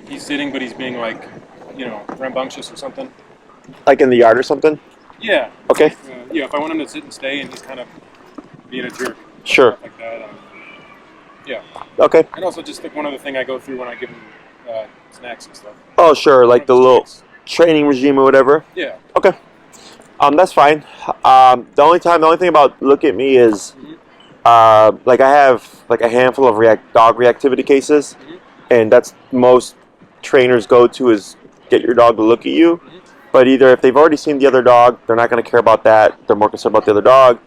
he's sitting, but he's being like, rambunctious or something. Like in the yard or something? Yeah. Okay. Yeah, if I want him to sit and stay and he's kind of being a jerk. Sure. Stuff like that. Yeah. Okay. And also just like one other thing I go through when I give him snacks and stuff. Oh, sure. One Like of the his little treats. training regime or whatever. Yeah. Okay. That's fine. The only thing about look at me is, like I have like a handful of dog reactivity cases, and that's most trainers go to is get your dog to look at you. But either if they've already seen the other dog, they're not going to care about that. They're more concerned about the other dog.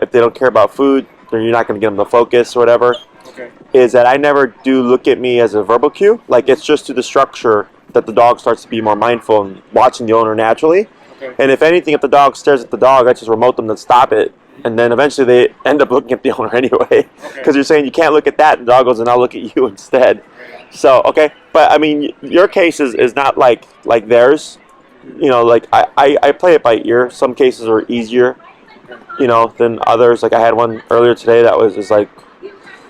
If they don't care about food, then you're not going to get them to focus or whatever. Okay. Is that I never do look at me as a verbal cue. Like it's just to the structure that the dog starts to be more mindful and watching the owner naturally. Okay. And if anything, if the dog stares at the dog, I just remote them to stop it. And then eventually they end up looking at the owner anyway. Because you're saying you can't look at that, and the dog goes, and I'll look at you instead. So, okay. But, I mean, your case is not like theirs. Like I play it by ear. Some cases are easier, than others. Like I had one earlier today that was like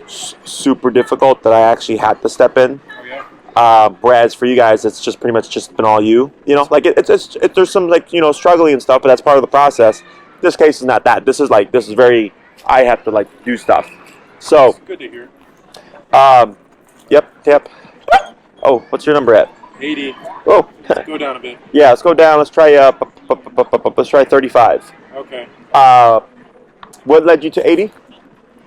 super difficult that I actually had to step in. Whereas for you guys, it's just pretty much just been all you. Like there's some like struggling and stuff, but that's part of the process. This case is not that. This is very. I have to like do stuff. So. It's good to hear. Yep. Oh, what's your number at? 80. Oh. Let's go down a bit. Yeah, let's go down. Let's try let's try 35. Okay. What led you to 80?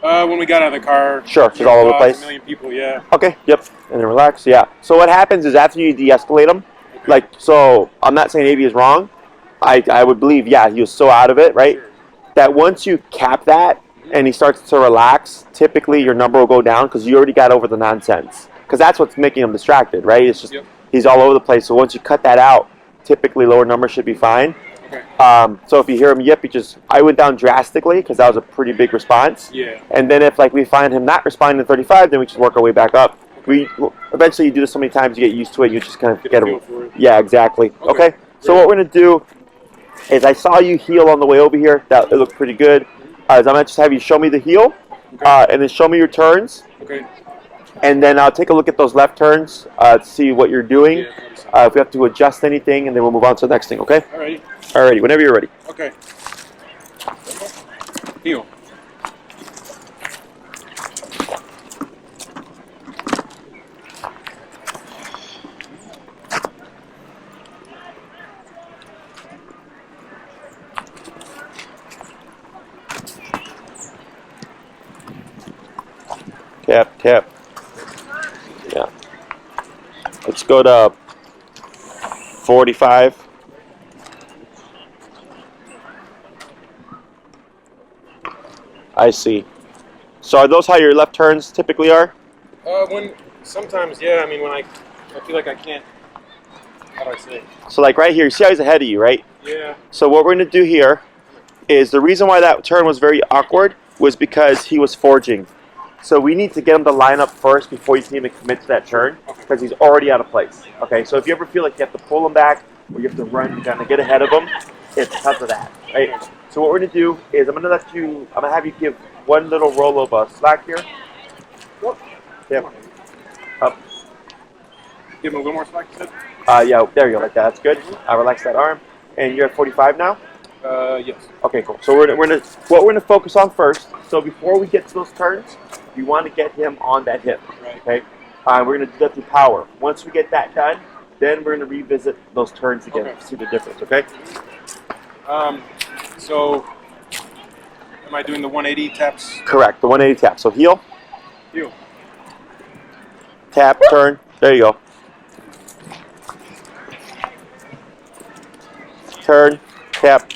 When we got out of the car. Sure, just all over the place. A million people, yeah. Okay, yep. And then relax, yeah. So what happens is after you de-escalate them, so I'm not saying 80 is wrong. I would believe, yeah, he was so out of it, right? Sure. That once you cap that and he starts to relax, typically your number will go down because you already got over the nonsense. Because that's what's making him distracted, right? It's just he's all over the place. So once you cut that out, typically lower numbers should be fine. Okay. So if you hear him yip, I went down drastically because that was a pretty big response. Yeah. And then if we find him not responding to 35, then we just work our way back up. Eventually you do this so many times you get used to it. You just kind of get him. Yeah, exactly. Okay. So what we're gonna do is I saw you heel on the way over here. It looked pretty good. I'm gonna just have you show me the heel, and then show me your turns. Okay. And then I'll take a look at those left turns to see what you're doing. If we have to adjust anything, and then we'll move on to the next thing. Okay. Alrighty. Alrighty. Whenever you're ready. Okay. Heel. Tap. Yeah. Let's go to 45. I see. So are those how your left turns typically are? Sometimes, yeah. I mean, when I feel like I can't. How do I say? So like right here, you see how he's ahead of you, right? Yeah. So what we're going to do here is the reason why that turn was very awkward was because he was forging. So we need to get him to line up first before you can even commit to that turn because he's already out of place. Okay, so if you ever feel like you have to pull him back or you have to run to kind of get ahead of him, it's because of that, right? So what we're going to do is I'm going to have you give one little roll of slack here. Yep. Up. Give him a little more slack, you said? Yeah, there you go, like that. That's good. Relax that arm. And you're at 45 now? Yes. Okay, cool. So what we're gonna focus on first. So before we get to those turns, we want to get him on that hip. Right. Okay. We're gonna do that through power. Once we get that done, then we're gonna revisit those turns again to see the difference. Okay. So, am I doing the 180 taps? Correct. The 180 tap. So heel. Heel. Tap. Turn. There you go. Turn. Tap.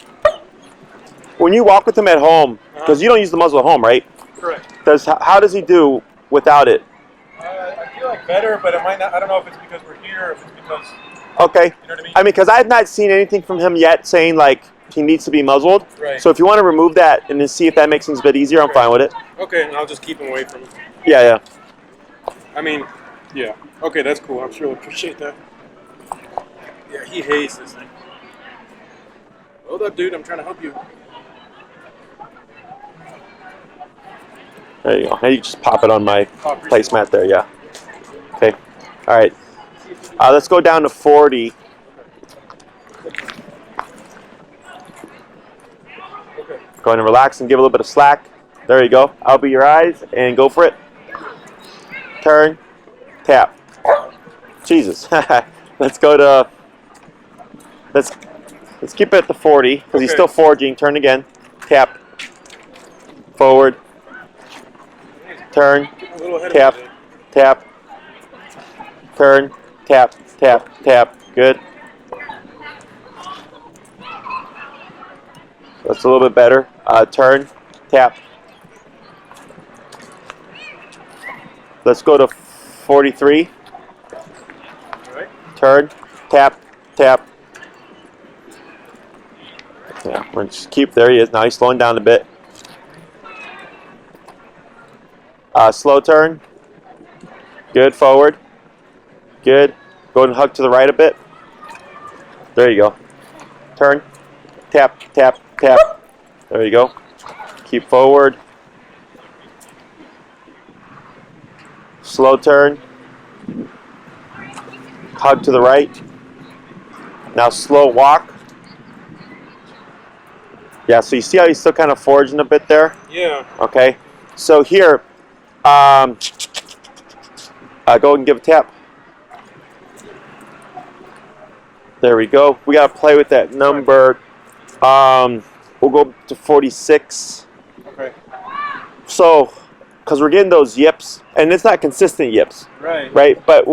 When you walk with him at home, because you don't use the muzzle at home, right? Correct. How does he do without it? I feel like better, but it might not. I don't know if it's because we're here, or if it's because. Okay. You know what I mean? I mean, because I've not seen anything from him yet saying like he needs to be muzzled. Right. So if you want to remove that and then see if that makes things a bit easier, I'm fine with it. Okay, and I'll just keep him away from. Yeah. I mean, yeah. Okay, that's cool. I'm sure he'll appreciate that. Yeah, he hates this thing. Hold up, dude. I'm trying to help you. There you go. Now you just pop it on my placemat there, yeah. Okay. All right. Let's go down to 40. Okay. Go ahead and relax and give a little bit of slack. There you go. Open your eyes and go for it. Turn, tap. Jesus. Let's go to. Let's keep it at the 40 because he's still forging. Turn again. Tap. Forward. Turn. A little ahead Tap. of me Tap. Turn. Tap. Tap. Tap. Good. That's a little bit better. Turn. Tap. Let's go to 43. All right. Turn. Tap. Tap. Yeah, we're going to just keep. There he is. Now he's slowing down a bit. Slow turn. Good. Forward. Good. Go ahead and hug to the right a bit. There you go. Turn. Tap. Tap. Tap. There you go. Keep forward. Slow turn. Hug to the right. Now slow walk. Yeah, so you see how he's still kind of forging a bit there? Yeah. Okay. So here, go and give a tap. There we go. We got to play with that number. We'll go to 46. Okay. So, because we're getting those yips, and it's not consistent yips. Right. Right? But,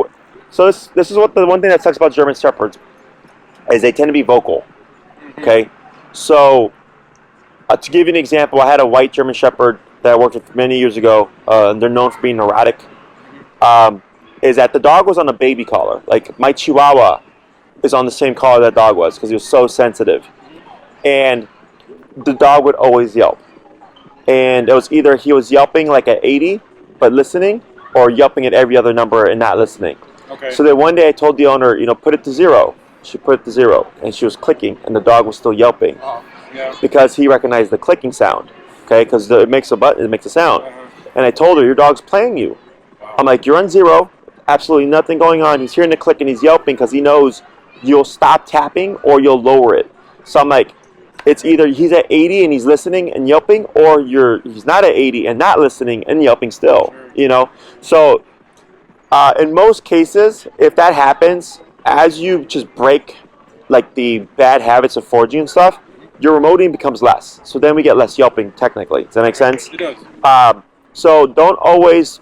so this is what the one thing that sucks about German Shepherds, is they tend to be vocal. Mm-hmm. Okay? So, to give you an example, I had a white German Shepherd that I worked with many years ago. They're known for being neurotic. Is that the dog was on a baby collar. Like, my Chihuahua is on the same collar that dog was because he was so sensitive. And the dog would always yelp. And it was either he was yelping like at 80, but listening, or yelping at every other number and not listening. Okay. So then one day I told the owner, put it to 0. She put it to 0, and she was clicking, and the dog was still yelping. Oh, yeah. Because he recognized the clicking sound, okay? Because it makes a sound. And I told her, your dog's playing you. Wow. I'm like, you're on 0, absolutely nothing going on. He's hearing the click and he's yelping because he knows you'll stop tapping or you'll lower it. So I'm like, it's either he's at 80 and he's listening and yelping, or he's not at 80 and not listening and yelping still. Sure. So in most cases, if that happens, as you just break like the bad habits of foraging and stuff, your remoting becomes less. So then we get less yelping, technically. Does that make sense? It does. So don't always,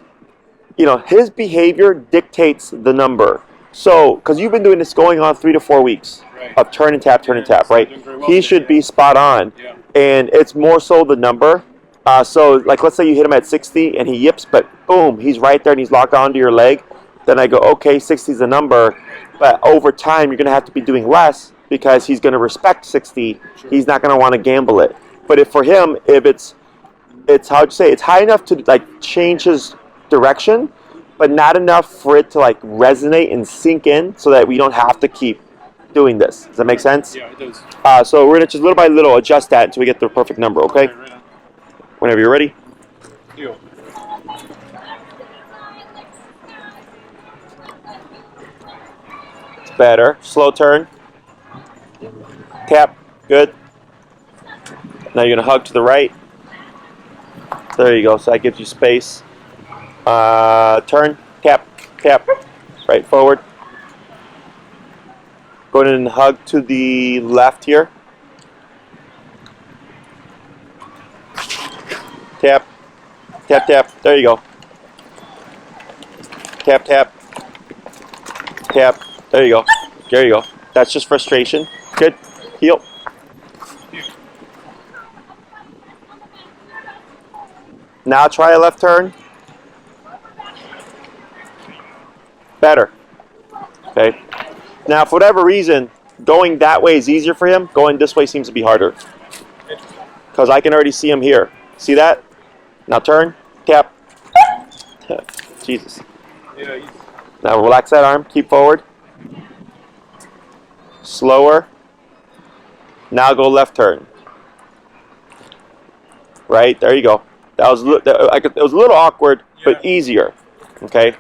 his behavior dictates the number. So, because you've been doing this going on 3 to 4 weeks of turn and tap, right? He should be spot on. Yeah. And it's more so the number. So, like, let's say you hit him at 60 and he yips, but boom, he's right there and he's locked onto your leg. Then I go, okay, 60 is the number. But over time, you're going to have to be doing less because he's going to respect 60. Sure. He's not going to want to gamble it. But if it's how'd you say, it's high enough to like change his direction, but not enough for it to like resonate and sink in so that we don't have to keep doing this. Does that make sense? Yeah, it does. So we're going to just little by little adjust that until we get the perfect number, okay? Right on. Whenever you're ready. Deal. It's better. Slow turn. Tap. Good. Now you're going to hug to the right. There you go. So that gives you space. Turn. Tap. Tap. Right forward. Go ahead and hug to the left here. Tap. Tap, tap. There you go. Tap, tap. Tap. There you go. There you go. That's just frustration. Good. Heel. Now try a left turn. Better. Okay. Now, for whatever reason, going that way is easier for him. Going this way seems to be harder. Because I can already see him here. See that? Now turn. Tap. Jesus. Yeah. Now relax that arm. Keep forward. Slower. Now go left turn. Right? There you go. That was it was a little awkward, but easier. Okay?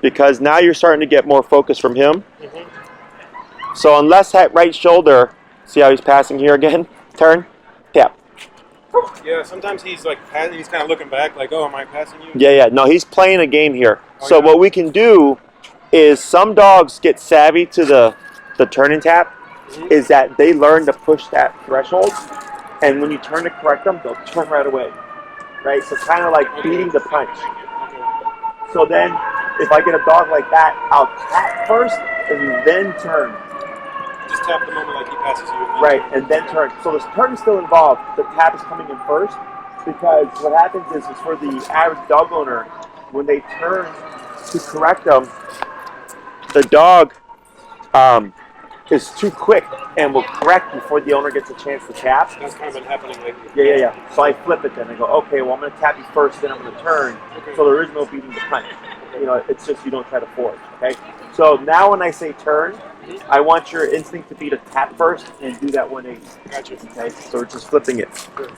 because now you're starting to get more focus from him. Mm-hmm. So unless that right shoulder, see how he's passing here again? Turn, tap. Yeah, sometimes he's like he's kind of looking back, like, "Oh, am I passing you?" Yeah. No, he's playing a game here. Oh, So yeah. what we can do is some dogs get savvy to the turn and tap. Mm-hmm. Is that they learn to push that threshold, and when you turn to correct them, they'll turn right away. Right? So kind of like beating the punch. Okay. So then, if I get a dog like that, I'll tap first and then turn. Just tap the moment like he passes you. Right, and then turn. So the turn is still involved. The tap is coming in first because what happens is for the average dog owner, when they turn to correct them, the dog is too quick and will correct before the owner gets a chance to tap. That's kind of been happening lately. Yeah. So I flip it then. I go, okay, well, I'm going to tap you first, then I'm going to turn. Okay. So there is no beating the punch. You know, it's just you don't try to force, okay? So now when I say turn, I want your instinct to be to tap first and do that 180. Gotcha. Okay, so we're just flipping it. Sure.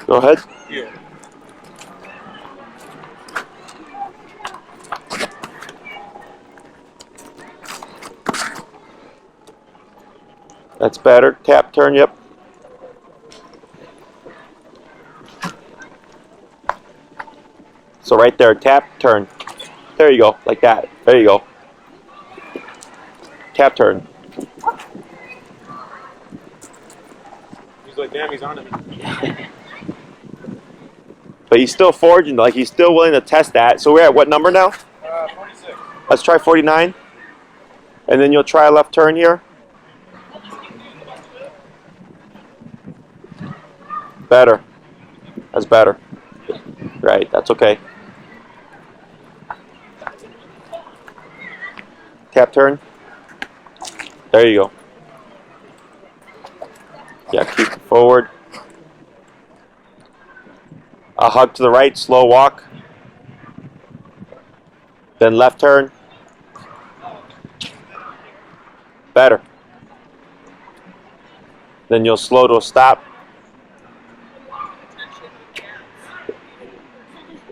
Go ahead. Yeah. That's better. Tap, turn, yep. So right there, tap, turn. There you go, like that. There you go. Tap, turn. He's like, damn, he's on it. But he's still forging, like he's still willing to test that. So we're at what number now? 46. Let's try 49. And then you'll try a left turn here. Better. That's better. Right, that's okay. Tap turn. There you go. Yeah, keep it forward. A hug to the right, slow walk. Then left turn. Better. Then you'll slow to a stop.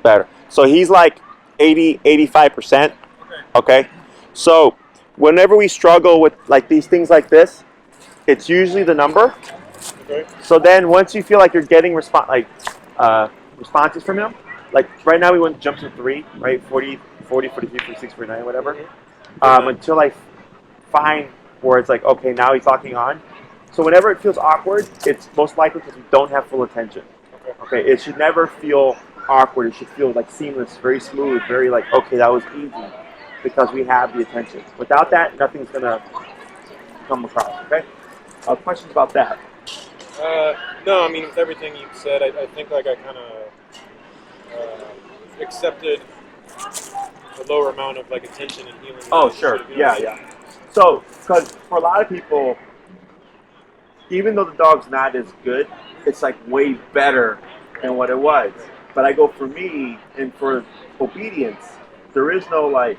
Better. So he's like 80, 85%. Okay. So whenever we struggle with like these things like this, it's usually the number. Okay. So then once you feel like you're getting responses from him, like right now we went jumps to 3, right? 40, 43, 46, 49, whatever. Until I find where it's like, okay, now he's locking on. So whenever it feels awkward, it's most likely because we don't have full attention. Okay, it should never feel awkward. It should feel like seamless, very smooth, very like, okay, that was easy because we have the attention. Without that, nothing's gonna come across. Okay. Questions about that? No, I mean, with everything you've said, I think like I kind of accepted the lower amount of like attention and healing. Oh, sure. Yeah. So, because for a lot of people, even though the dog's not as good, it's like way better than what it was. But I go for me and for obedience, there is no like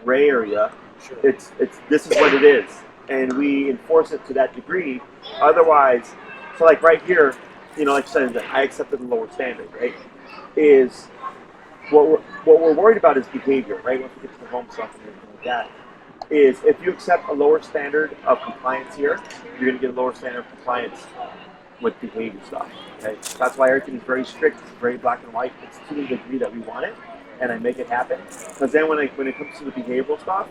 gray area. Sure. It's this is what it is, and we enforce it to that degree. Otherwise, so like right here, you know, like I said, I accepted the lower standard. Right? Is what we're worried about is behavior, right? Once we get to the home stuff and everything like that, is if you accept a lower standard of compliance here, you're going to get a lower standard of compliance with behavior stuff. Okay, that's why everything is very strict, it's very black and white. It's to the degree that we want it, and I make it happen. Because then when it comes to the behavioral stuff,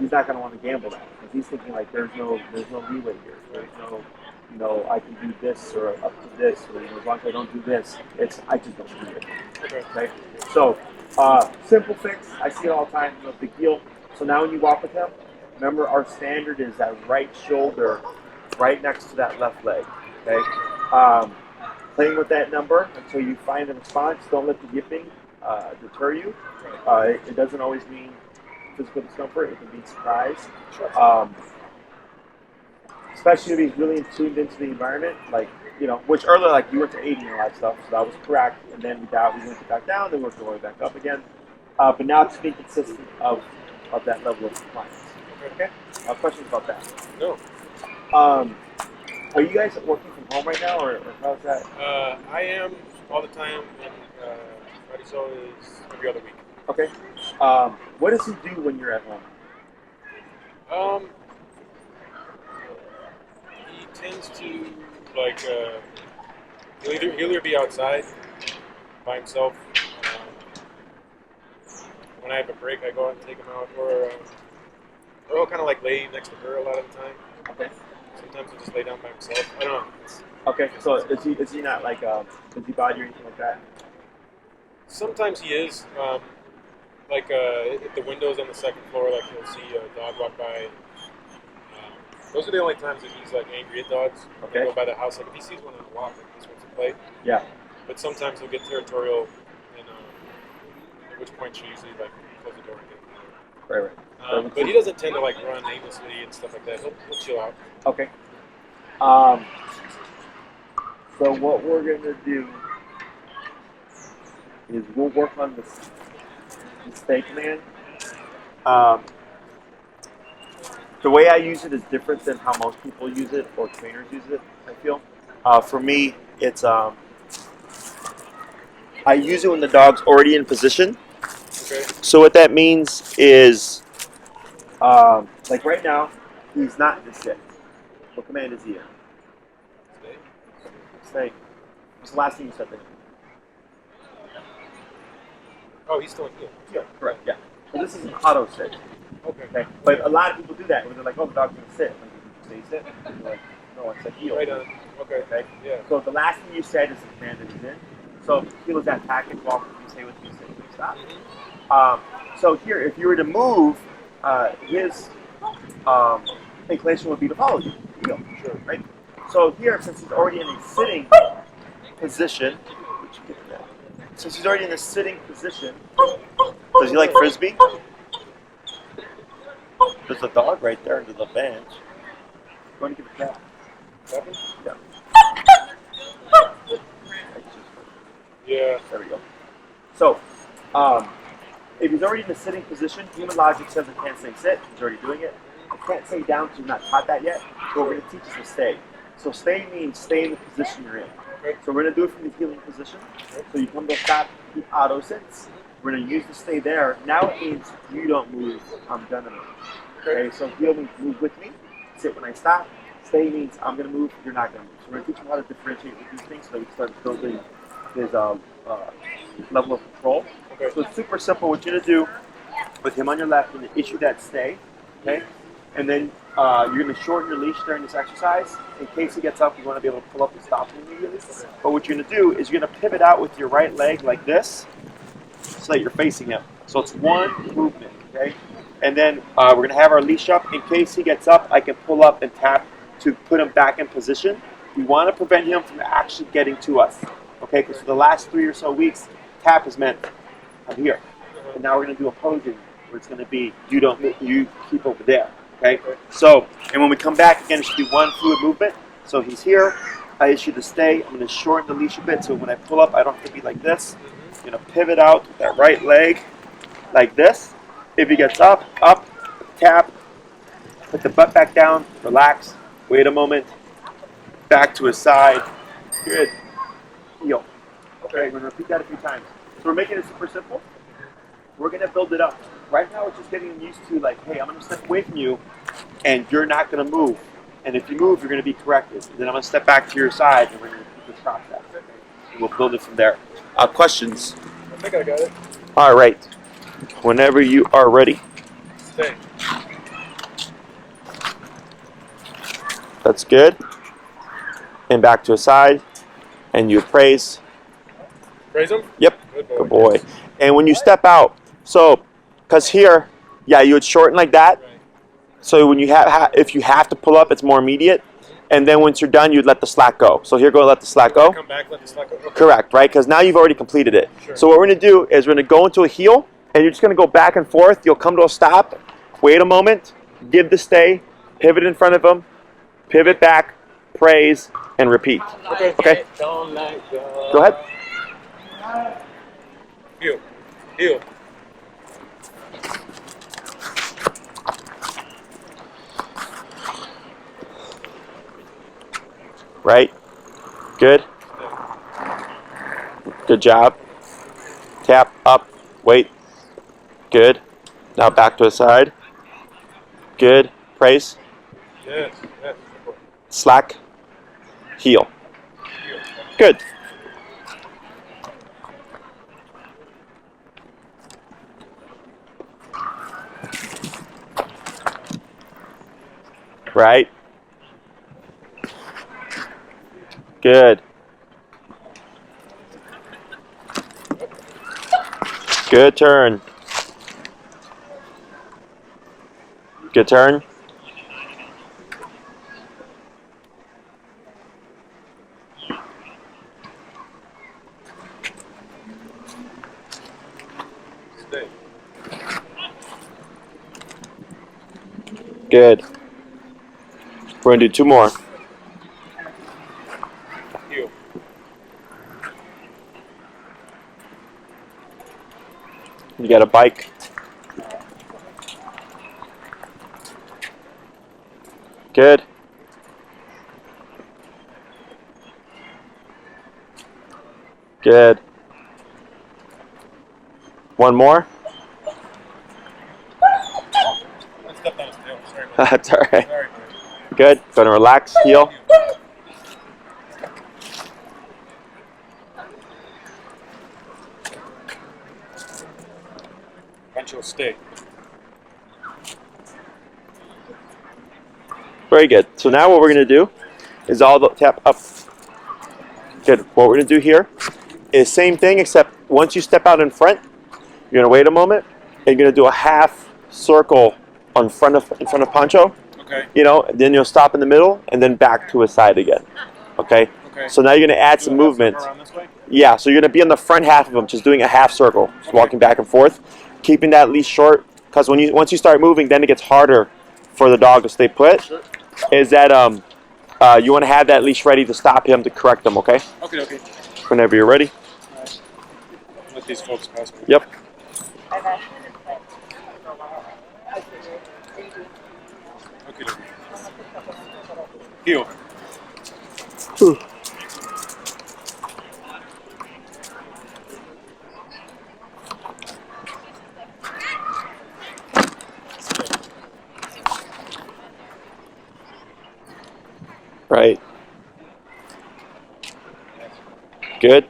he's not going to want to gamble that because he's thinking like there's no leeway here. There's no, you know, I can do this or up to this, or you know, as long as I don't do this, I just don't do it. Okay. So simple fix. I see it all the time. No big deal. So now when you walk with him, remember our standard is that right shoulder right next to that left leg. Okay. Playing with that number until you find the response. Don't let the yipping deter you. It doesn't always mean physical discomfort. It can mean surprise. Especially if he's really tuned into the environment, like, you know, which earlier, like, you went to 80 and all that stuff, so that was correct. And then we went back down, then we worked our way back up again. But now it's being consistent of that level of compliance. Okay? Questions about that? No. Are you guys working from home right now, or how's that? I am all the time, and Bratty's so is every other week. Okay. What does he do when you're at home? He tends to like he'll either be outside by himself. When I have a break, I go out and take him out, or he'll kind of like lay next to her a lot of the time. Okay. Sometimes he'll just lay down by himself. I don't know. Okay. So is he not like does he bother you or anything like that? Sometimes he is. Like if the windows on the second floor, like he'll see a dog walk by. Those are the only times that he's like angry at dogs. Okay. He'll go by the house, like if he sees one on a walk, like he just wants to play. Yeah. But sometimes he'll get territorial, and at which point she usually like close the door and get him. Right. But he doesn't tend to like run aimlessly and stuff like that. He'll chill out. Okay. So what we're gonna do is we'll work on the stay command. The way I use it is different than how most people use it or trainers use it, I feel. For me, it's I use it when the dog's already in position. Okay. So what that means is, like right now, he's not in the sit. What command is he in? Stay. Stay. What's the last thing you said to him? Oh, he's still in here. Yeah, correct, yeah. So this is an auto sit. Okay. But a lot of people do that when they're like, oh, the dog's going to sit. Like, did you say sit? And they're like, no, I said heel. Right on. Okay. Yeah. So the last thing you said is the command that he's in. So heel is that package walk, you say with me, sit, please stop. Mm-hmm. So here, if you were to move, his inclination would be to follow you, heel, Sure. right? So here, since he's already in a sitting position, since he's already in a sitting position, does he like frisbee? There's a dog right there under the bench. Go and give a cat. Yeah. Yeah. There we go. So, if he's already in a sitting position, human logic says it can't say sit. He's already doing it. It can't say down because you're not taught that yet. So we're going to teach us to stay. So stay means stay in the position you're in. Okay. So we're going to do it from the healing position. So you come to a stop, he auto sits. We're going to use the stay there. Now it means you don't move. I'm gonna move. Okay, so heal means move with me. Sit when I stop. Stay means I'm going to move, you're not going to move. So we're going to teach him how to differentiate with these things so that we can start building his level of control. Okay. So it's super simple. What you're going to do with him on your left, you're going to issue that stay. Okay? And then you're going to shorten your leash during this exercise. In case he gets up, you want to be able to pull up and stop him immediately. But what you're going to do is you're going to pivot out with your right leg like this so that you're facing him. So it's one movement. Okay? And then we're going to have our leash up. In case he gets up, I can pull up and tap to put him back in position. We want to prevent him from actually getting to us. Okay, because for the last 3 or so weeks, tap has meant I'm here. And now we're going to do opposing, where it's going to be you don't move, you keep over there. Okay? So, and when we come back, again, it should be one fluid movement. So he's here. I issue the stay. I'm going to shorten the leash a bit so when I pull up, I don't have to be like this. I'm going to pivot out with that right leg like this. If he gets up, tap, put the butt back down, relax, wait a moment, back to his side. Good. Heel. Okay, we're going to repeat that a few times. So we're making it super simple. We're going to build it up. Right now, it's just getting used to like, hey, I'm going to step away from you, and you're not going to move. And if you move, you're going to be corrected. And then I'm going to step back to your side, and we're going to repeat this process. And we'll build it from there. Questions? I think I got it. All right. Whenever you are ready. Stay. That's good. And back to his side. And you praise. Praise him? Yep. Good boy. And when you step out, so, because here, yeah, you would shorten like that. Right. So when you if you have to pull up, it's more immediate. And then once you're done, you'd let the slack go. So here, go let the slack go. Come back, let the slack go. Okay. Correct, right? Because now you've already completed it. Sure. So what we're going to do is we're going to go into a heel, and you're just going to go back and forth. You'll come to a stop, wait a moment, give the stay, pivot in front of him, pivot back, praise, and repeat. Okay? Go ahead. Heel. Heel. Right? Good? Good job. Tap, up, wait. Good. Now back to the side. Good. Praise. Yes. Yes. Slack. Heel. Heel. Good. Right. Good. Good turn. Good turn. Stay. Good. We're going to do 2 more. Heel. You got a bike. Good. Good. 1 more. I stepped on his tail. Sorry about that. That's all right. Sorry. Good. Going to relax. Heel. Pancho, stay. Very good. So now what we're going to do is all the tap up. Good. What we're going to do here is same thing, except once you step out in front, you're going to wait a moment, and you're going to do a half circle in front of Pancho. Okay. You know, then you'll stop in the middle, and then back to his side again. Okay. Okay. So now you're going to add some movement. Around this way? Yeah. So you're going to be on the front half of him, just doing a half circle, just walking back and forth, keeping that leash short. Because once you start moving, then it gets harder for the dog to stay put. Sure. Is that you want to have that leash ready to stop him, to correct him, okay? Okay. Okay. Whenever you're ready. Let these folks pass me. Yep. Okay. Heel. Right. Good.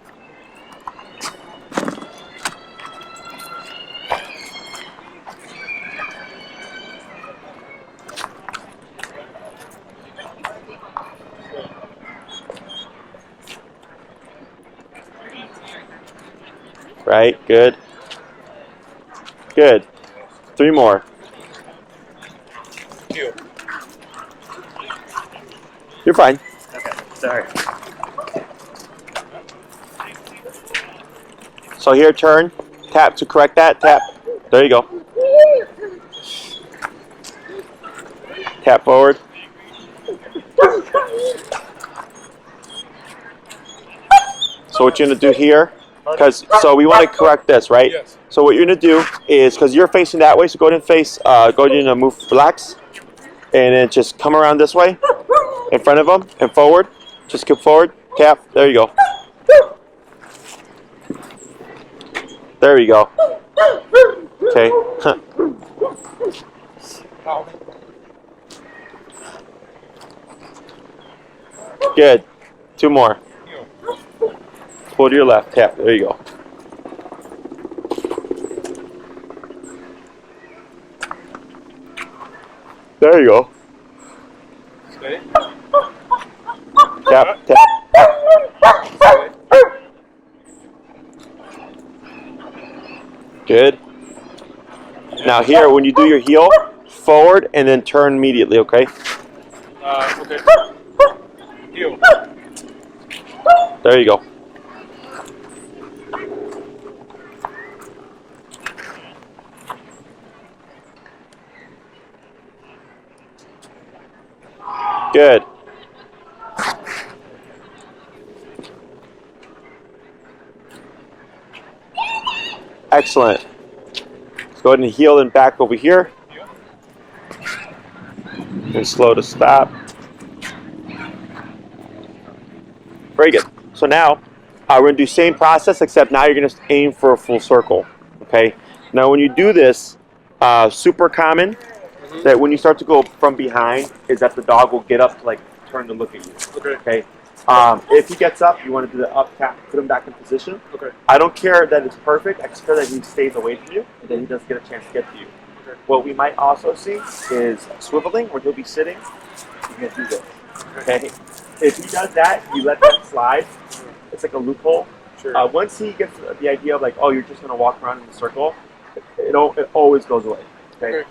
Right. Good. Good. 3 more. Heel. You're fine. Okay, sorry. So here, turn, tap to correct that, tap. There you go. Tap forward. So what you're gonna do here, so we want to correct this, right? Yes. So what you're gonna do is, because you're facing that way, so go ahead and face, go ahead and move, relax, and then just come around this way, in front of them, and forward. Just keep forward, tap. There you go. There you go. Okay. Good. 2 more. Heel. Pull to your left, tap. There you go. There you go. Stay. Tap, tap. Stay. Good. Now here, when you do your heel, forward and then turn immediately, okay? Okay. Heel. There you go. Good. Excellent. Let's go ahead and heel and back over here. Heel. And slow to stop. Very good. So now, We're going to do same process, except now you're going to aim for a full circle. Okay. Now, when you do this, super common that when you start to go from behind is that the dog will get up to like turn to look at you. Okay. If he gets up, you want to do the up tap, put him back in position. Okay. I don't care that it's perfect. I just care that he stays away from you and that he doesn't get a chance to get to you. Okay. What we might also see is swiveling, where he'll be sitting. You can do this. Okay. If he does that, you let that slide. It's like a loophole. Sure. Once he gets the idea of like, oh, you're just going to walk around in a circle, it always goes away. Okay.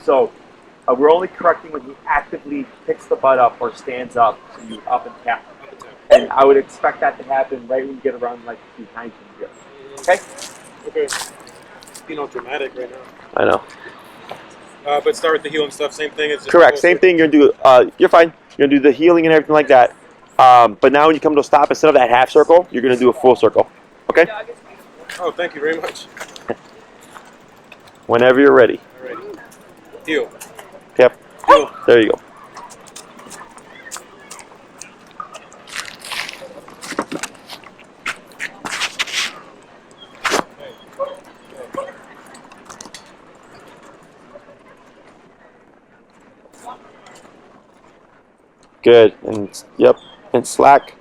So we're only correcting when he actively picks the butt up or stands up, so you up and tap. And I would expect that to happen right when you get around like behind him here. Okay? Okay. You know, dramatic right now. I know. But start with the heel and stuff. Same thing. It's just Correct. Same thing. You're gonna do. You're fine. You're gonna do the healing and everything like that. But now when you come to a stop, instead of that half circle, you're gonna do a full circle. Okay? Oh, thank you very much. Whenever you're ready. Alrighty. Heel. Yep. Heel. There you go. Good. And yep. And slack.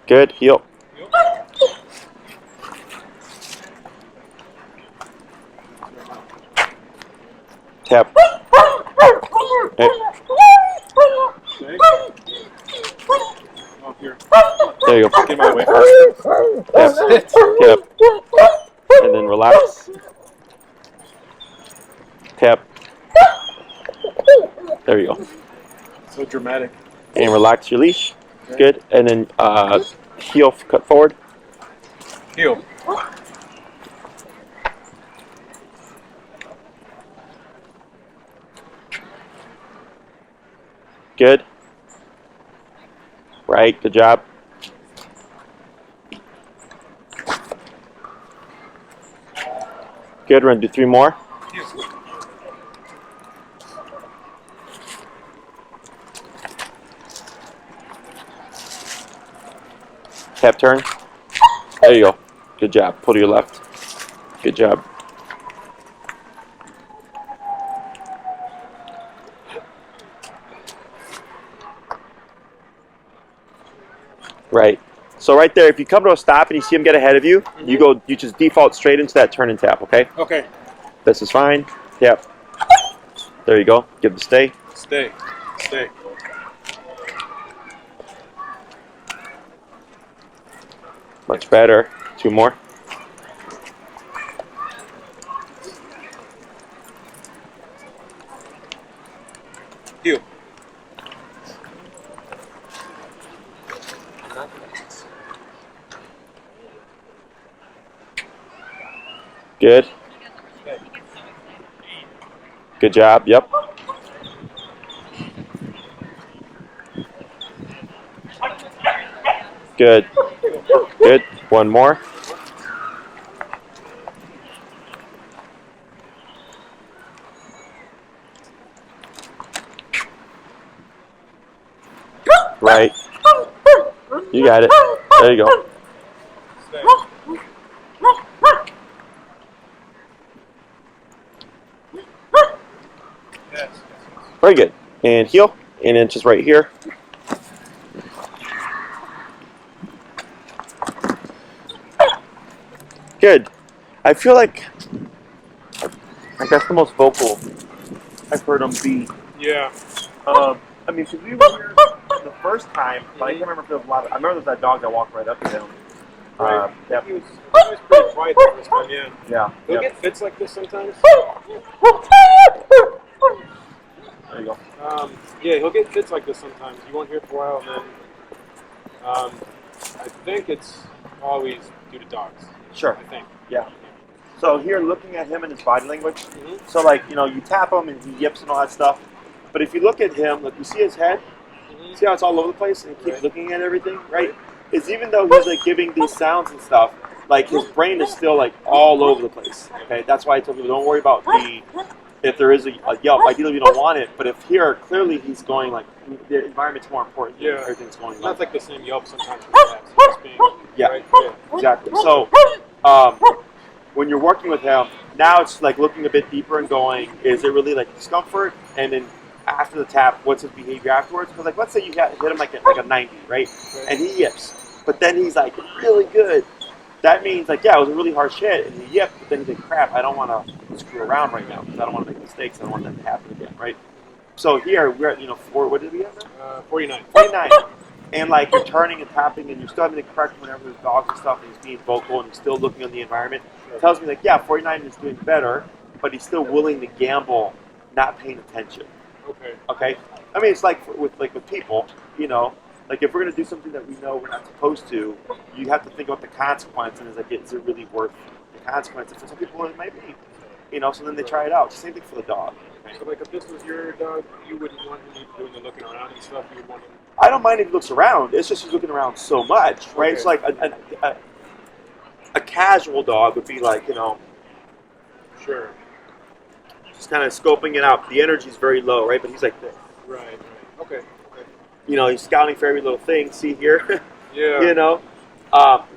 Good. Heel. Tap. Hey. Oh, here. There you go. Get my way. Tap. Tap. And then relax. Tap. There you go. So dramatic. And relax your leash. Okay. Good. And then heel cut forward. Heel. Good. Right. Good job. Good. We're going to do 3 more. Heel. Tap turn. There you go. Good job. Pull to your left. Good job. Right. So right there, if you come to a stop and you see him get ahead of you, you just default straight into that turn and tap, okay? Okay. This is fine. Yep. There you go. Give the stay. Stay. Stay. Much better. 2 more. Heel. Good. Good job. Yep. Good. Good. 1 more. Right. You got it. There you go. Stay. Yes. Very good. And heel. And then just right here. Good. I feel like that's the most vocal I've heard him be. Yeah. I mean, because we were here the first time, but I can't remember if there was a lot of. I remember there was that dog that walked right up to him. Right. Yep. He was pretty quiet the first time, yeah. Yeah. He'll Yep. get fits like this sometimes. There you go. Yeah, he'll get fits like this sometimes. You won't hear it for a while, and then I think it's always due to dogs. Sure. I think. Yeah. So here, looking at him and his body language. So like, you tap him and he yips and all that stuff. But if you look at him, like you see his head, see how it's all over the place and he keeps looking at everything, right? Is even though he's like giving these sounds and stuff, like his brain is still like all over the place. Okay, that's why I tell people don't worry about if there is a yelp, ideally we don't want it. But if here, clearly he's going like the environment's more important. Yeah. Everything's going. That's like the same yelp sometimes we have. So it's being, Yeah. Right? Yeah. Exactly. So when you're working with him, now it's like looking a bit deeper and going, is it really like discomfort? And then after the tap, what's his behavior afterwards? Because like let's say you hit him like a 90, right? And he yips, but then he's like really good. That means like yeah, it was a really harsh hit, and he yipped, but then he's like crap, I don't want to screw around right now because I don't want to make mistakes. I don't want that to happen again, right? So here we're at what did we have now? 49. 49. And like you're turning and tapping and you're still having to correct whenever there's dogs and stuff and he's being vocal and he's still looking on the environment. It tells me like, yeah, 49 is doing better, but he's still willing to gamble, not paying attention. Okay. Okay? I mean, it's like with people, like if we're going to do something that we know we're not supposed to, you have to think about the consequence and is it really worth the consequence? And for some people it might be, so then they try it out. Same thing for the dog. Okay? So like if this was your dog, you wouldn't want him doing the looking around and stuff. You would want him. I don't mind if he looks around. It's just he's looking around so much, right? Okay. It's like a casual dog would be like, Sure. just kind of scoping it out. The energy's very low, right? But he's like this. Right. Okay. He's scouting for every little thing. See here? Yeah.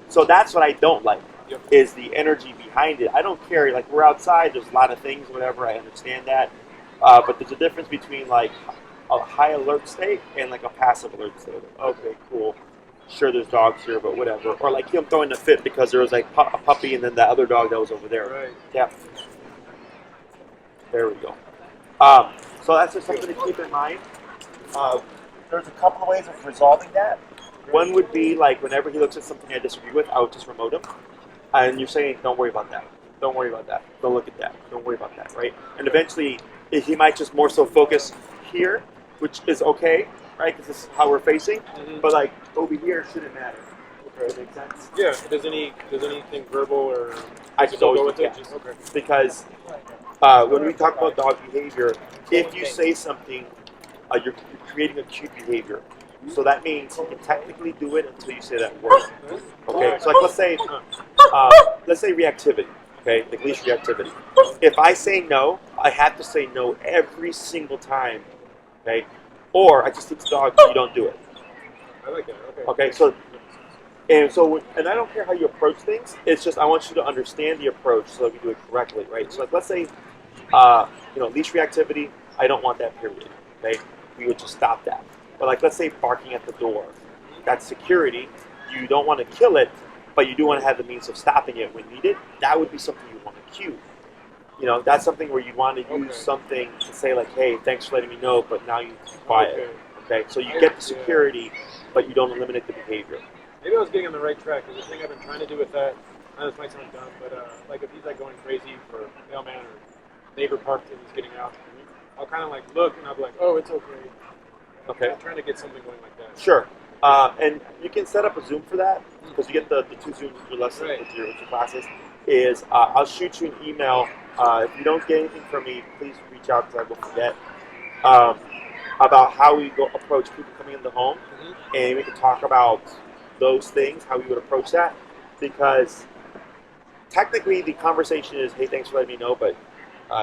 So that's what I don't like, Yep. is the energy behind it. I don't care. Like, we're outside. There's a lot of things, whatever. I understand that. But there's a difference between, like, a high alert state and, like, a passive alert state. Okay, cool. Sure, there's dogs here, but whatever. Or, like, him throwing a fit because there was, like, a puppy and then that other dog that was over there. Right. Yeah. There we go. So that's just something to keep in mind. There's a couple of ways of resolving that. One would be like whenever he looks at something I disagree with, I would just remote him. And you're saying, don't worry about that. Don't worry about that. Don't look at that. Don't worry about that, right? And eventually, he might just more so focus here, which is okay, right? Because this is how we're facing. Mm-hmm. But like over here shouldn't matter. Okay, that makes sense? Yeah. Does anything verbal or I just go always with do it? that. Just, okay. Because when we talk about dog behavior, if you say something, you're creating a cue behavior. So that means you can technically do it until you say that word. Okay, so like let's say reactivity. Okay, like leash reactivity. If I say no, I have to say no every single time. Okay, or I just teach the dog you don't do it. I like that. Okay. Okay, and I don't care how you approach things. It's just I want you to understand the approach so that we do it correctly, right? So like let's say, leash reactivity. I don't want that period. Okay, we would just stop that. But like let's say barking at the door, that's security. You don't want to kill it, but you do want to have the means of stopping it when needed. That would be something you want to cue. That's something where you want to use something to say like, hey, thanks for letting me know, but now you need to be quiet. Okay, so you get the security, but you don't eliminate the behavior. Maybe I was getting on the right track because the thing I've been trying to do with that, this might sound dumb, but like if he's like going crazy for mailman or neighbor parked and he's getting out, I'll kind of like look and I'll be like, oh, it's okay. Okay. I'm trying to get something going like that. Sure. And you can set up a Zoom for that because you get the 2 Zooms with your lesson with your classes. I'll shoot you an email. If you don't get anything from me, please reach out because I will forget. About how we go approach people coming in the home, and we can talk about those things, how we would approach that. Because technically, the conversation is, "Hey, thanks for letting me know, but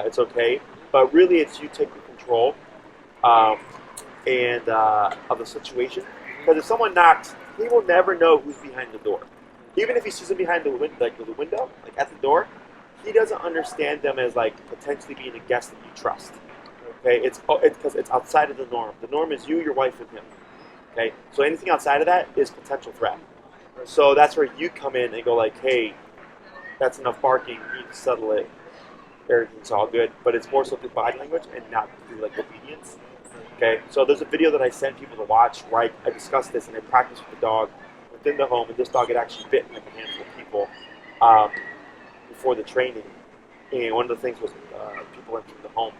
it's okay." But really, it's you taking control of the situation. Because if someone knocks, he will never know who's behind the door. Even if he sees them behind the window, like at the door, he doesn't understand them as like potentially being a guest that you trust. Okay, it's because it's outside of the norm. The norm is you, your wife, and him. Okay, so anything outside of that is potential threat. So that's where you come in and go like, hey, that's enough barking. You need to settle it. Everything's all good. But it's more so through body language and not through like obedience. Okay, so there's a video that I send people to watch where I discuss this and I practice with the dog within the home, and this dog had actually bitten like a handful of people before the training. And one of the things was people entering the home.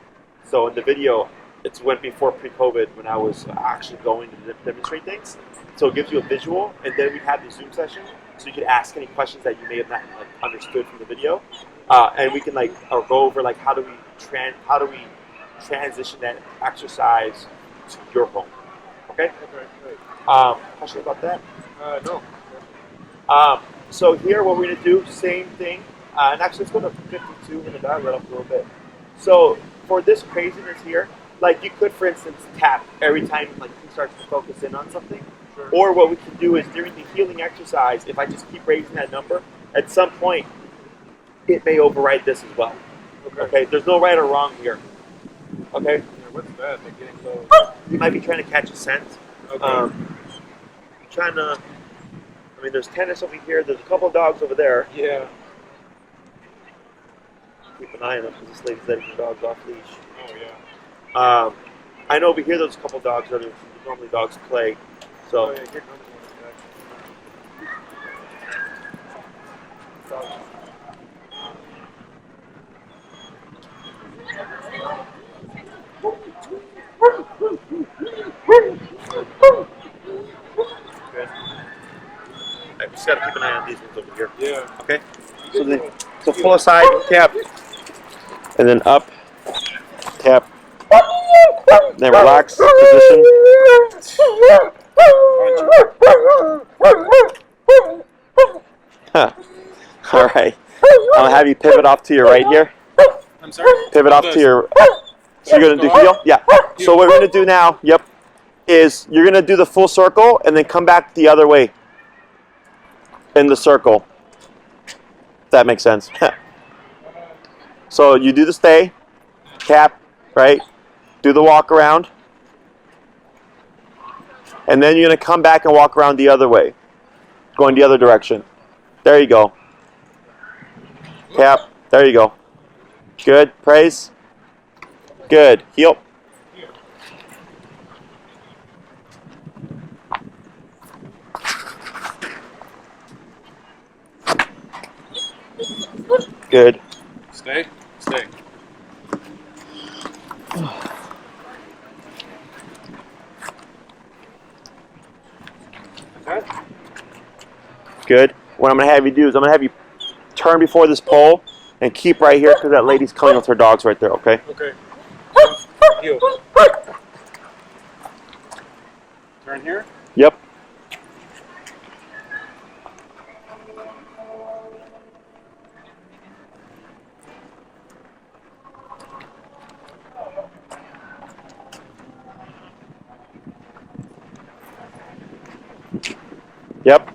So in the video, it's went before pre-COVID when I was actually going to demonstrate things. So it gives you a visual, and then we had the Zoom session, so you could ask any questions that you may have not understood from the video, and we can go over how do we transition that exercise to your home. Okay. Question about that? No. So here, what we're gonna do, same thing, and actually let's go to 52 in the back, right up a little bit. So for this craziness here, like you could, for instance, tap every time like he starts to focus in on something. Sure. Or what we can do is during the healing exercise, if I just keep raising that number, at some point it may override this as well. Okay. There's no right or wrong here. Okay. Yeah, what's that? Like getting low. You might be trying to catch a scent. Okay. Trying to. I mean, there's tennis over here. There's a couple of dogs over there. Yeah. Keep an eye on them because this lady's letting the dogs off leash. Oh yeah. I know over here there's a couple of dogs that normally dogs play. So. Oh yeah. Here comes one. Good. I just got to keep an eye on these ones over here. Yeah. Okay. So pull aside, tap, and then up, tap, then relax position. Huh. All right. I'll have you pivot off to your right here. I'm sorry. Pivot off to your. So you're gonna do heel? Yeah. So what we're gonna do now, is you're gonna do the full circle and then come back the other way in the circle. If that makes sense. So you do the stay, tap, right? Do the walk around. And then you're gonna come back and walk around the other way. Going the other direction. There you go. Tap. There you go. Good. Praise. Good. Heel. Good. Stay. Stay. Okay. Good. What I'm going to have you do is I'm going to have you turn before this pole and keep right here because that lady's coming with her dogs right there, okay? Okay. Heel. Turn here. Yep. Yep.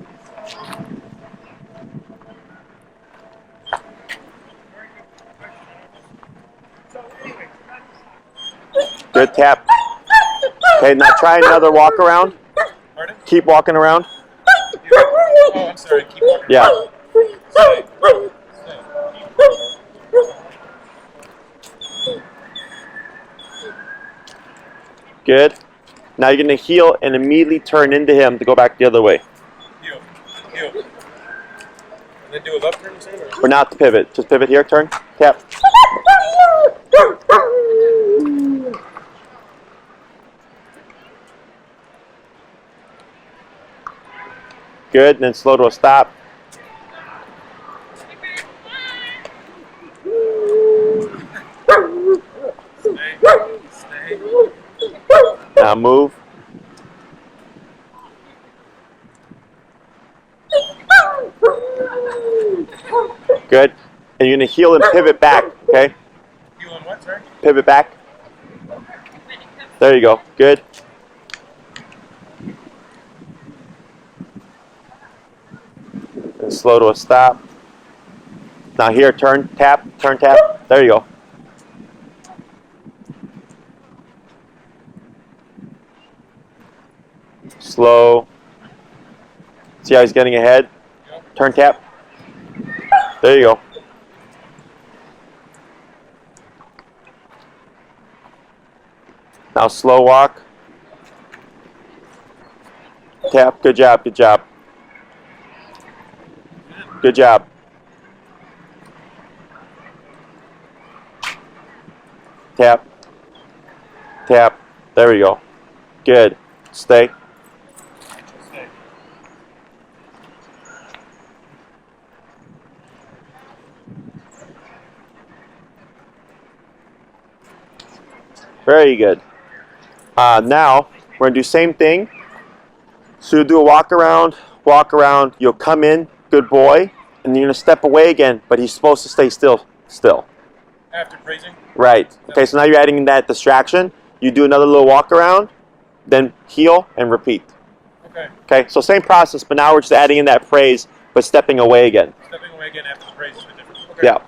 Good tap. Okay, now try another walk around. Pardon? Keep walking around. Oh, I'm sorry. Keep walking. Yeah. Stay. Good. Now you're going to heel and immediately turn into him to go back the other way. Heel. Heel. And then do a left turn, you say? Or? Or not to pivot. Just pivot here, turn, tap. Good, and then slow to a stop. Stay. Now move. Good. And you're going to heel and pivot back, okay? Heel and what, sorry? Pivot back. There you go. Good. And slow to a stop. Now here, turn, tap, turn, tap. There you go. Slow. See how he's getting ahead? Turn, tap. There you go. Now slow walk. Tap. Good job. Good job. Good job. Tap. Tap. There we go. Good. Stay. Very good. Now, we're going to do same thing. So you'll do a walk around, you'll come in, good boy, and you're going to step away again, but he's supposed to stay still. After praising? Right. Okay, so now you're adding that distraction. You do another little walk around, then heel and repeat. Okay. Okay, so same process, but now we're just adding in that praise, but stepping away again. Stepping away again after the praise is a bit different. Okay. Yeah.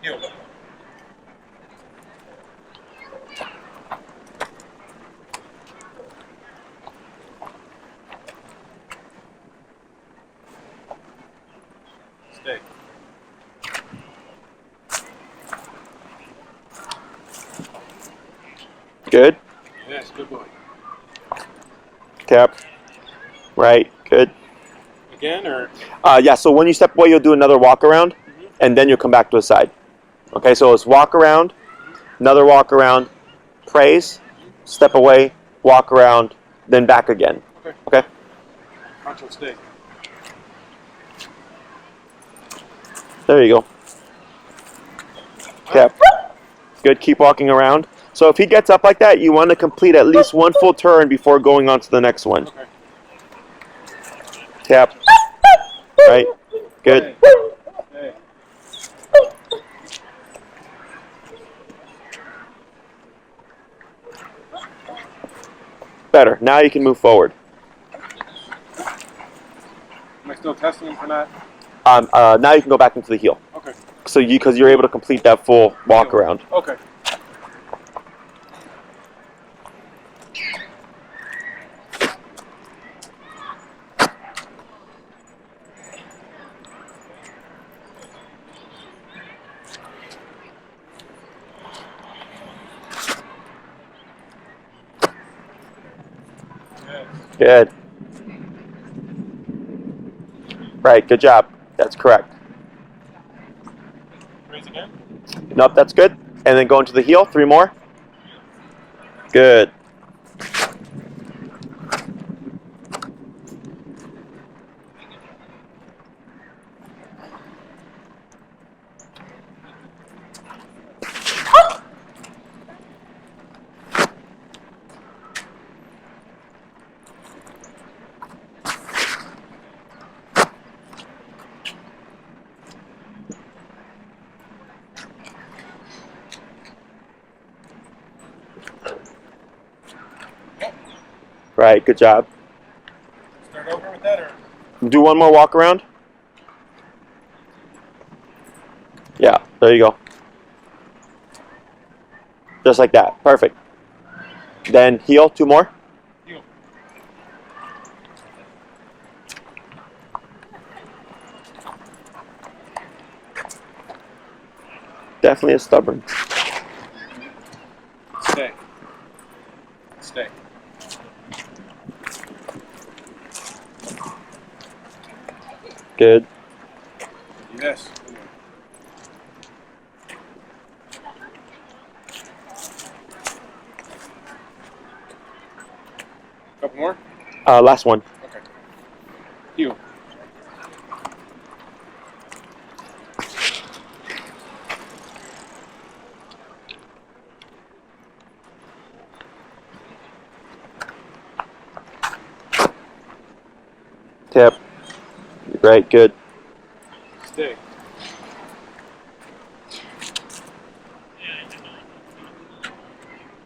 Heel. Stay. Good. Yes, good boy. Tap. Right. Good. Again, or? Yeah, so when you step away, you'll do another walk around, and then you'll come back to the side. Okay, so it's walk around, another walk around, praise, step away, walk around, then back again. Okay. Okay? Pancho, stay. There you go. Tap. Good, keep walking around. So if he gets up like that, you want to complete at least one full turn before going on to the next one. Okay. Tap. Right. Good. Stay. Better. Now you can move forward. Am I still testing him for that? Now you can go back into the heel. Okay. So because you're able to complete that full walk around. Okay. Yes. Good. Right, good job. That's correct. Praise again. Nope, that's good. And then go into the heel. 3 more. Good. Right, good job. Start over with that, or? Do one more walk around. Yeah, there you go. Just like that. Perfect. Then heel. 2 more. Heel. Definitely is stubborn. Stay. Stay. Good. Yes. Couple more? Last one. Okay. Heel. Tip. Right, good. Stay.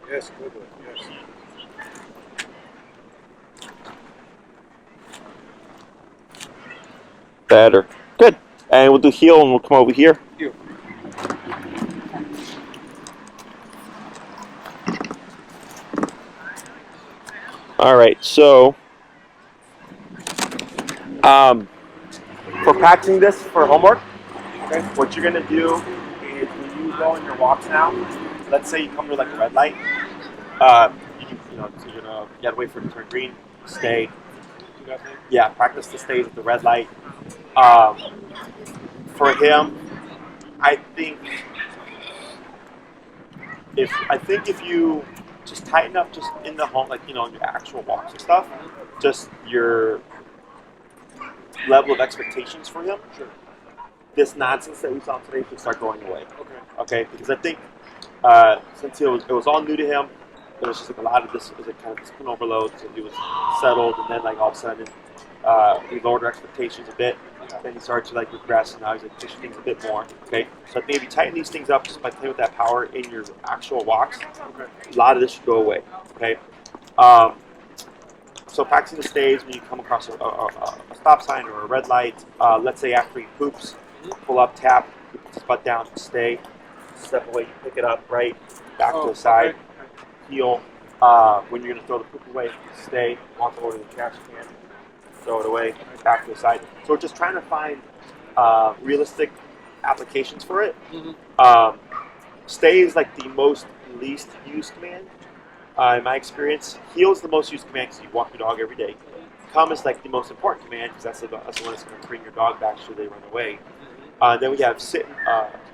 Yes, good boy. Yes. Better. Good. And we'll do heel and we'll come over here. Heel. All right, so for practicing this for homework, okay, what you're gonna do is when you go on your walks now, let's say you come to like a red light, so you're gonna get away from turn green, stay. Do that thing? Yeah, practice the stays at the red light. For him, I think if you just tighten up just in the home, like your actual walks and stuff, just your level of expectations for him. Sure. This nonsense that we saw today should start going away. Okay. Okay, because I think since it was all new to him, there was just like a lot of this was like kind of discipline overload. So he was settled, and then like all of a sudden we lowered our expectations a bit. Then he started to like regress, and now he's like pushing things a bit more. Okay, so I think if you tighten these things up just by playing with that power in your actual walks, a lot of this should go away. Okay, so practicing the stays when you come across a stop sign or a red light. Let's say after he poops, pull up, tap, he puts his butt down, stay, step away, you pick it up, right, back to the side, heel. When you're gonna throw the poop away, stay, walk over to the trash can, throw it away, back to the side. So we're just trying to find realistic applications for it. Stay is like the most least used command. In my experience, heel is the most used command because you walk your dog every day. Come is like the most important command because that's the one that's going to bring your dog back so they run away. Then we have sit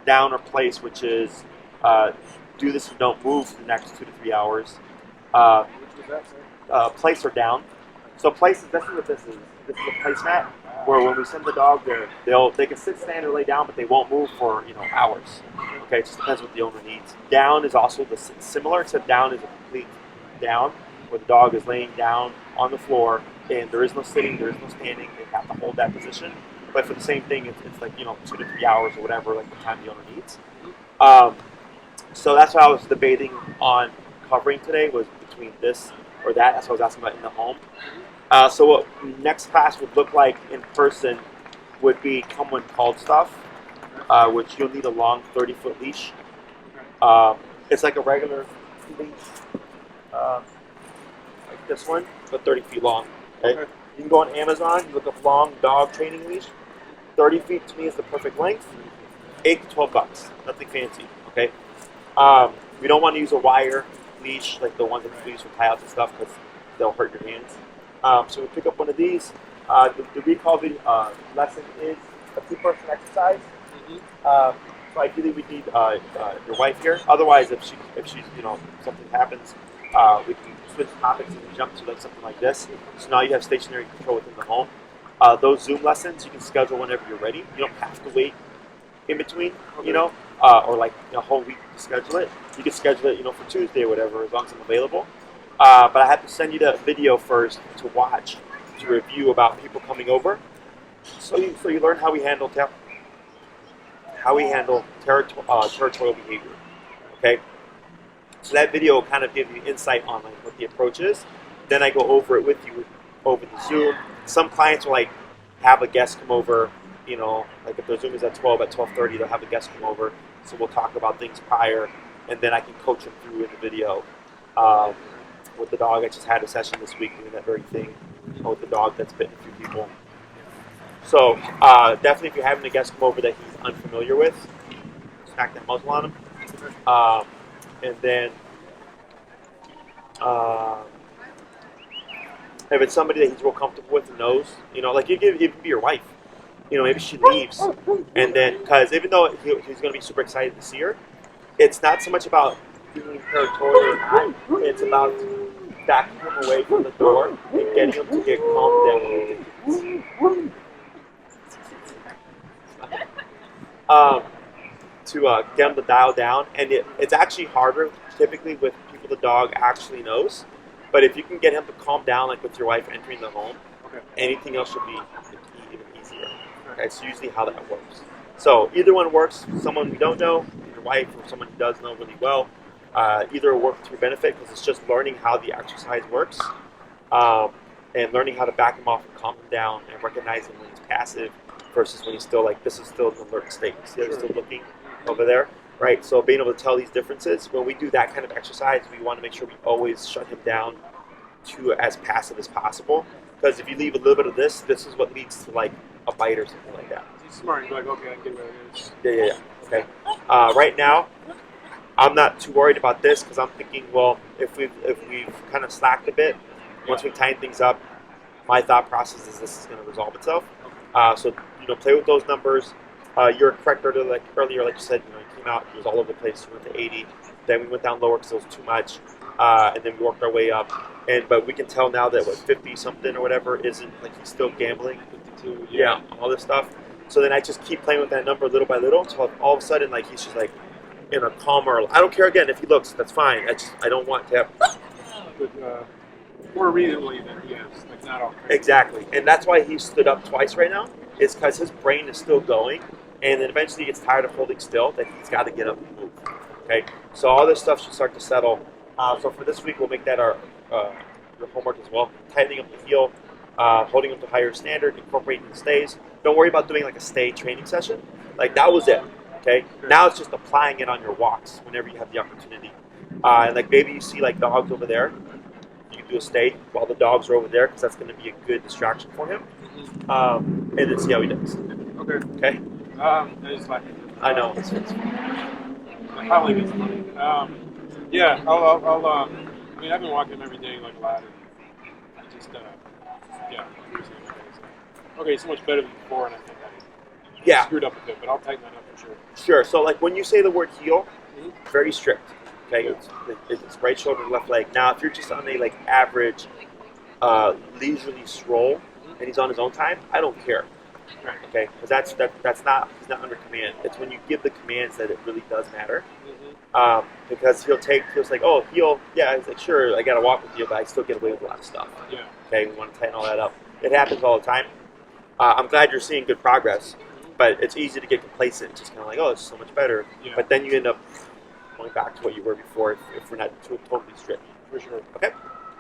down or place, which is do this and don't move for the next 2 to 3 hours. Place or down. So place, this is what this is. This is a placemat where when we send the dog there, they can sit, stand, or lay down, but they won't move for hours. Okay, it just depends what the owner needs. Down is also similar, except down is a complete down, where the dog is laying down on the floor, and there is no sitting, there is no standing. They have to hold that position. But for the same thing, it's like 2 to 3 hours or whatever, like the time the owner needs. So that's what I was debating on covering today, was between this or that. That's what I was asking about in the home. So what next class would look like in person would be come when called stuff, which you'll need a long 30-foot leash. It's like a regular leash, like this one, but 30 feet long. Okay? You can go on Amazon, you look up long dog training leash. 30 feet to me is the perfect length. $8 to $12, nothing fancy. Okay. We don't want to use a wire leash like the ones that you use for tie-outs and stuff because they'll hurt your hands. So we pick up one of these. The recall video, lesson is a 2-person exercise. So ideally we need your wife here. Otherwise, if she's something happens, we can switch topics and jump to like something like this. So now you have stationary control within the home. Those Zoom lessons you can schedule whenever you're ready. You don't have to wait in between, or like a whole week to schedule it. You can schedule it, for Tuesday or whatever, as long as I'm available. But I have to send you the video first to watch, to review about people coming over, so you learn how we handle territorial behavior. Okay, so that video will kind of give you insight on like what the approach is. Then I go over it with you over the Zoom. Some clients will like have a guest come over. Like if their Zoom is at 12, at 12:30, they'll have a guest come over. So we'll talk about things prior, and then I can coach them through in the video. With the dog, I just had a session this week doing that very thing with the dog that's bitten a few people. So definitely, if you're having a guest come over that he's unfamiliar with, smack that muzzle on him. And then if it's somebody that he's real comfortable with and knows, like it could be your wife. Maybe she leaves, and then because even though he's going to be super excited to see her, it's not so much about being territorial or not. It's about backing him away from the door and getting him to get calmed down. To get him to dial down, and it's actually harder typically with people the dog actually knows. But if you can get him to calm down, like with your wife entering the home, anything else should be even easier. Okay, it's usually how that works. So either one works. Someone we don't know, your wife, or someone who does know really well. Either will work to your benefit because it's just learning how the exercise works, and learning how to back him off and calm him down and recognizing when he's passive versus when he's still like this is still an alert state. See how he's still looking over there, right? So being able to tell these differences when we do that kind of exercise, we want to make sure we always shut him down to as passive as possible. Because if you leave a little bit of this is what leads to like a bite or something like that. He's smart. You're like, okay, I can get rid of this. Yeah. Okay. Right now, I'm not too worried about this because I'm thinking, well, if we've kind of slacked a bit, once we tighten things up, my thought process is this is going to resolve itself. So play with those numbers. You're correct earlier, like you said, it came out, it was all over the place. We went to 80, then we went down lower because it was too much, and then we worked our way up. But we can tell now that 50 something or whatever isn't like he's still gambling. 52, yeah, all this stuff. So then I just keep playing with that number little by little until all of a sudden like he's just like in a calmer. I don't care again if he looks, that's fine. I don't want to have. more recently than he has, like not all. Exactly, and that's why he stood up twice right now. Is because his brain is still going, and then eventually he gets tired of holding still. That he's got to get up and move. Okay, so all this stuff should start to settle. So for this week, we'll make that our your homework as well. Tightening up the heel, holding up to higher standard, incorporating the stays. Don't worry about doing like a stay training session. Like that was it. Okay, now it's just applying it on your walks whenever you have the opportunity. And like maybe you see like dogs over there. You can do a stay while the dogs are over there because that's going to be a good distraction for him. And then see how he does. Okay. Okay. I just like. I know. My colleague is funny. Yeah, I'll I mean, I've been walking him every day like a lot. And I just, yeah. Okay, so much better than before, and I think I screwed up a bit, but I'll tighten that up for sure. Sure. So like when you say the word heel, very strict. Okay, it's right shoulder, left leg. Now, if you're just on a like average, leisurely stroll, and he's on his own time, I don't care. Right. Okay, because that's not he's not under command. It's when you give the commands that it really does matter. Because he'll like, oh, heel, yeah. He's like, sure, I gotta walk with you, but I still get away with a lot of stuff. Yeah. Okay, we want to tighten all that up. It happens all the time. I'm glad you're seeing good progress, but it's easy to get complacent. Just kind of like, oh, it's so much better. Yeah. But then you end up going back to what you were before if we're not totally strict. For sure. Okay.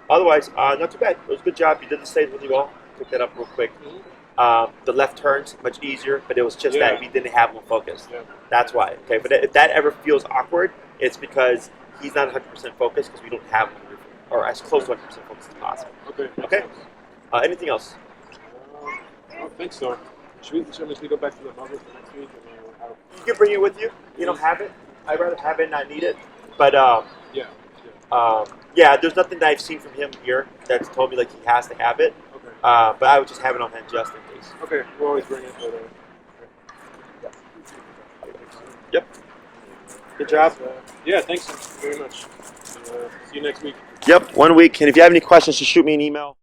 Otherwise, not too bad. It was a good job. You did the stage really well. Took that up real quick. The left turns much easier, but it was just that we didn't have him focused. Yeah. That's why. Okay. But if that ever feels awkward, it's because he's not 100% focused because we don't have him, or as close to 100% focused as possible. Okay. Okay. Anything else? I don't think so. Should we go back to the bubbles for next week? You can bring it with you. You don't have it. I'd rather have it and not need it. But yeah, there's nothing that I've seen from him here that's told me like he has to have it. Okay. But I would just have it on hand just in case. Okay, we'll always bring it. But, Yep. Good job. Yeah, thanks very much. See you next week. Yep, 1 week. And if you have any questions, just shoot me an email.